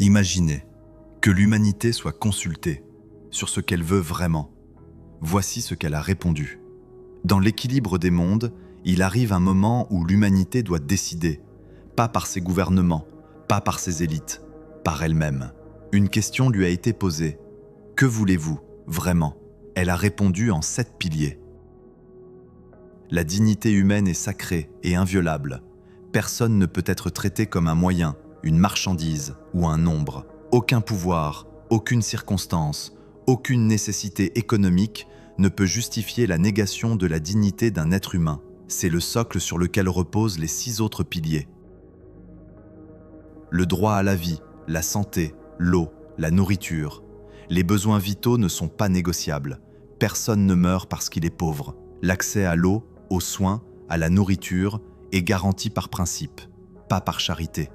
Imaginez que l'humanité soit consultée sur ce qu'elle veut vraiment. Voici ce qu'elle a répondu. Dans l'équilibre des mondes, il arrive un moment où l'humanité doit décider, pas par ses gouvernements, pas par ses élites, par elle-même. Une question lui a été posée. Que voulez-vous, vraiment? Elle a répondu en 7 piliers. La dignité humaine est sacrée et inviolable. Personne ne peut être traité comme un moyen, une marchandise ou un nombre. Aucun pouvoir, aucune circonstance, aucune nécessité économique ne peut justifier la négation de la dignité d'un être humain. C'est le socle sur lequel reposent les 6 autres piliers. Le droit à la vie, la santé, l'eau, la nourriture. Les besoins vitaux ne sont pas négociables. Personne ne meurt parce qu'il est pauvre. L'accès à l'eau, aux soins, à la nourriture est garanti par principe, pas par charité.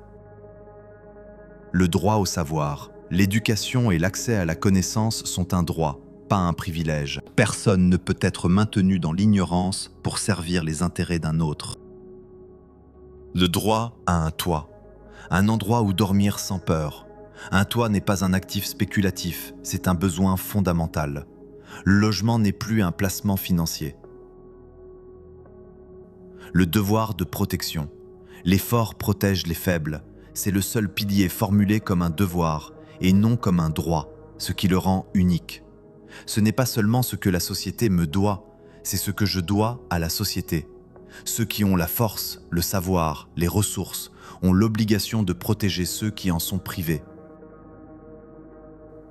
Le droit au savoir, l'éducation et l'accès à la connaissance sont un droit, pas un privilège. Personne ne peut être maintenu dans l'ignorance pour servir les intérêts d'un autre. Le droit à un toit, un endroit où dormir sans peur. Un toit n'est pas un actif spéculatif, c'est un besoin fondamental. Le logement n'est plus un placement financier. Le devoir de protection. Les forts protègent les faibles. C'est le seul pilier formulé comme un devoir et non comme un droit, ce qui le rend unique. Ce n'est pas seulement ce que la société me doit, c'est ce que je dois à la société. Ceux qui ont la force, le savoir, les ressources, ont l'obligation de protéger ceux qui en sont privés.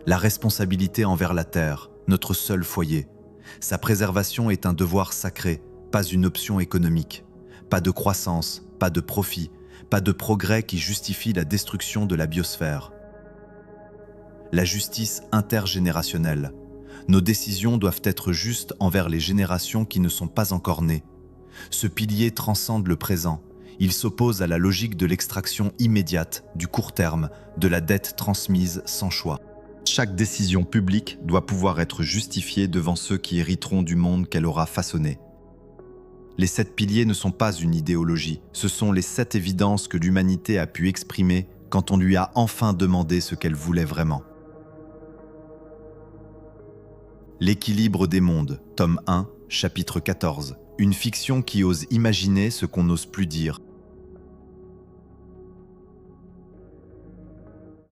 La responsabilité envers la terre, notre seul foyer. Sa préservation est un devoir sacré, pas une option économique. Pas de croissance, pas de profit, pas de progrès qui justifie la destruction de la biosphère. La justice intergénérationnelle. Nos décisions doivent être justes envers les générations qui ne sont pas encore nées. Ce pilier transcende le présent. Il s'oppose à la logique de l'extraction immédiate, du court terme, de la dette transmise sans choix. Chaque décision publique doit pouvoir être justifiée devant ceux qui hériteront du monde qu'elle aura façonné. Les 7 piliers ne sont pas une idéologie, ce sont les 7 évidences que l'humanité a pu exprimer quand on lui a enfin demandé ce qu'elle voulait vraiment. L'équilibre des mondes, tome 1, chapitre 14. Une fiction qui ose imaginer ce qu'on n'ose plus dire.